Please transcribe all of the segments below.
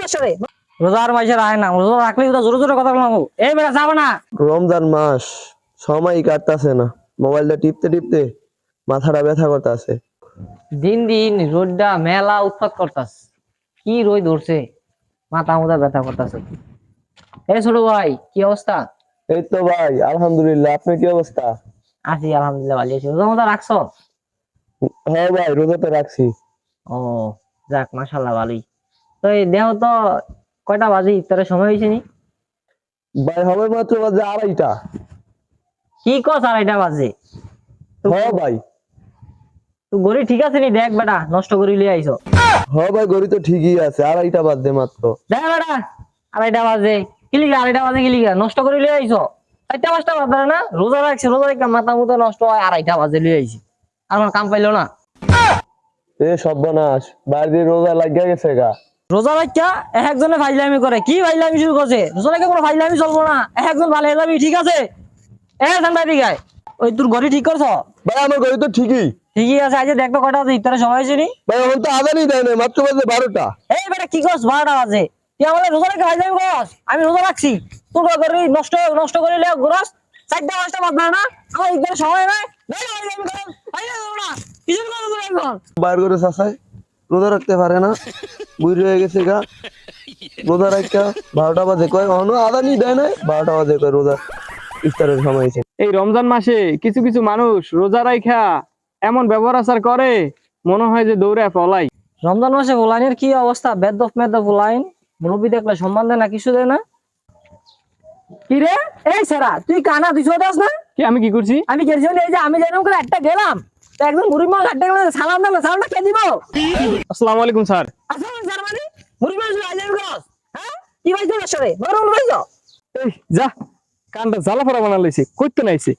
আসরে রোজার মাসের আয় না রোজা রাখলে তো জোরে জোরে কথা বলবো এই বেটা যাবে না রমজান মাস সময় কাটতাছে না, মোবাইলটা টিপতে টিপতে মাথাটা ব্যথা করতেছে। দিন দিন রোদটা মেলা উৎপাত করতাস কি রোদ ধরছে মাথা মুথা ব্যথা করতাছে এই ছোট ভাই কি অবস্থা এই তো ভাই আলহামদুলিল্লাহ, আপনার কি অবস্থা? আছি আলহামদুলিল্লাহ ভালো আছি রোজা মোজা রাখছো হ্যাঁ ভাই, রোজা তো রাখছি। ও যাক মাশাআল্লাহ ভালোই তো এই দেহ তো কয়টা বাজে ইফতারের সময় হয়েছে নি ভাই হবে মাত্র বাজে 2:30টা। কি কস আড়াইটা বাজে হ্যাঁ ভাই। তুই গড়ি ঠিক আছে নি দেখ বেটা নষ্ট করে লিয়ে আইছো হ্যাঁ ভাই, ঘড়ি তো ঠিকই আছে, 2:30টা বাজে মাত্র। দেখ বেটা আড়াইটা বাজে কি লিখা আড়াইটা বাজে কি লিখা নষ্ট করে লিয়ে আইছো 4টা 5টা বাজে না রোজা রাখছি রোজা রেখে মাথা মুথা নষ্ট হয় 2:30টা বাজে লিয়ে আইছি আর আমার কাম পাইলো না এ সর্বনাশ, বাইরে রোজা লাগিয়া গেছে গা। রোজা রাখা একজনে ফাইজলামি করে কি ফাইজলামি শুরু করছে রোজা রেখে কোনো ফাইজলামি চলবো না একজন ভালো হয়ে যাবি ঠিক আছে ঠান্ডা দিকে ওই তোর ঘড়ি ঠিক করছো ভাই আমার ঘড়ি তো ঠিকই। ঠিকই আছে আজ দেখতো কটা বাজে ইফতারের সময় হয়েছে নি ভাই এখন তো আজানই দেয় না, মাত্র বাজে 12টা। এই বেটা কি করছ 12টা বাজে তুই আমাদের রোজা রেখে ফাইজলামি করস আমি রোজা রাখছি তোর ঘড়ি নষ্ট নষ্ট করে লিয়ে ঘুরস 4টা 5টা বাজবে না আমার ইফতারের সময় নাই ফাইজলামি করস ফাইজলামি না কিছু করছ না এখন বাইর করে চাচাই রোজা রাখতে পারে না, বুড়ি হয়ে গেছে গা। রোজা রাখা 12টা বাজে কয় এখনো আজানই দেয় না, 12টা বাজে কয় রোজা ইফতারের সময় হয়েছে। এই রমজান মাসে কিছু কিছু মানুষ রোজা রাখা এমন ব্যবহার আচার করে মনে হয় যে দৌড়ে পলাই। রমজান মাসে ফুলাইনের কি অবস্থা বেদফ মেদফ ফুলাইন মুরব্বী দেখলে সম্মান দেয় না কিছু দেয় না কি রে এই সেরা তুই কানা তুই শোধাস না কি আমি কি করছি? আমি গেছি এই যে আমি যেরকম করে একটা গেলাম তো একদম মুরব্বী মানুষ একটা গেলে সালাম দিলাম সালামটা কে দিব আসসালামু আলাইকুম স্যার। আসলে স্যার মানে মুরব্বী মানুষ আইলেন ক্রস হ্যাঁ কি ভাই তোর সাথে বড় ভাই তো এই যা কানটা জ্বালা ফোড়া বানা লইছে কইতে নাইছে।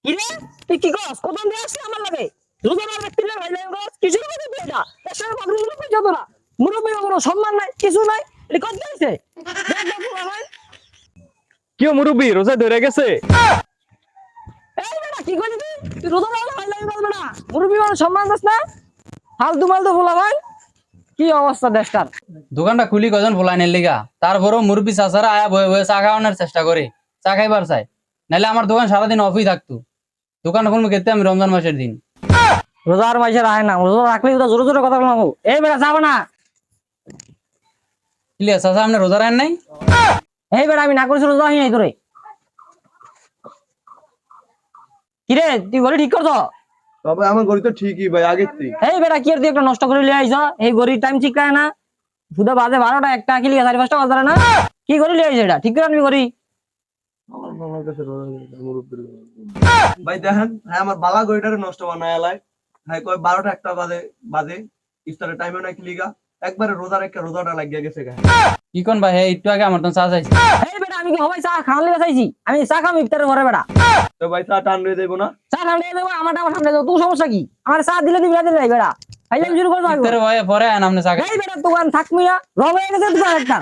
কি রে তুই কি করস কত দিয়ে আসছিস আমার লাগে রোজা মার ব্যক্তি না ভাই ক্রস কিছু কথা তুই এটা তার সাথে পাবলিক লোক যত না মুরব্বী কোনো সম্মান নাই কিছু নাই এটা কত দিয়েছে দেখ দেখ ভাই কিও মুরব্বি রোজা ধরে গেছে? এই বেটা কি করলি তুই রোজা মারলে ভাই লাগি বলবে না মুরব্বী মানুষ সম্মান দিস না ফালতু মালতু বলা ভাই কি অবস্থা দেশটার দোকানটা খুলি কজন ফোলাইনের লিগা তারপরও মুরব্বী চাচারা আয়া বয়ে বয়ে চা খাওয়ানোর চেষ্টা করে চা খাইবার চাই নাহলে আমার দোকান সারাদিন অফই থাকতো দোকান খুলবো খেতে আমি রমজান মাসের দিন রোজার মাসের আয় না রোজা রাখলে তো জোরে জোরে কথা বলবো এই বেটা যাবো না ক্লিয়ার চাচা আপনি রোজা রাখেন নাই? এই বেটা আমি না করেছি রোজা হই নাই তোরে কিরে তুই ঘড়ি ঠিক করছো তবে আমার ঘড়ি তো ঠিকই ভাই, আগের থেকে। এই বেটা কি তুই একটা নষ্ট করে লিয়ে আইছ এই ঘড়ির টাইম ঠিক রায় না শুধু বাজে 12টা একটা কি লিখা 4:30টা বাজে না কি ঘড়ি লিয়ে আইছ এটা ঠিক করে আমি ঘড়ি ভাই দেখেন, হ্যাঁ আমার বালা ঘড়িটারে নষ্ট বানায় এলাই। হ্যাঁ কয় 12টা 1টা বাজে বাজে ইফতারের টাইমে নাকি লিগা একবারে রোজা রেখে রোজাটা লাগিয়া গেছে গা। কি কোন ভাই একটু আগে আমার তো চা চাইছি এই বেটা আমি কি হবাই চা খাওয়ার লিগে চাইছি আমি চা খাম ইফতারের ঘরে বেটা তো ভাই চা টান দিয়ে দেবো না? চা ঠান্ডা দেবো আমার ঠান্ডা দেবো তোর সমস্যা কি আমার চা দিলে দিবি না দিলে যাই বেটা ফাইলাম শুরু করে ইফতারে ভয়ে পরে আন আপনি চা খাই এই বেটা দোকান থাকবি না রব হয়ে গেছে দোকান একটা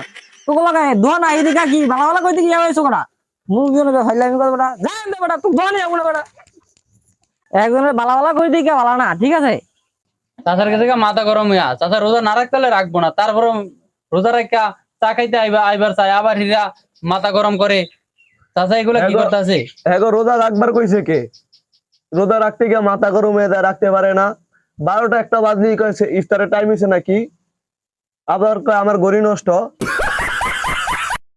তোকে লাগায় ধোয়া না এদিকে কি ভালো ভালো কইতে কি যাবে সোকরা মুরগি না ফাইলামি করে বেটা জান দে বেটা তুই ধোয়া নিয়ে যাবো না বেটা একজনের ভালো ভালো কই দিকে ভালো না ঠিক আছে চাচার কাছে মাথা গরম হইয়া চাচা রোজা না রাখতে হলে রাখবো না তারপর রোজা রাখা চা খাইতে আইবার চাই আবার হিরা মাথা গরম করে চাচা এগুলা কি করতে আছে হ্যাঁ গো, রোজা রাখবার কইছে কে? রোজা রাখতে গিয়ে মাথা গরম হয়ে যায়, রাখতে পারে না। 12টা 1টা বাজলেই কয়েছে ইফতারের টাইম হয়েছে নাকি, আবার কয় আমার ঘড়ি নষ্ট।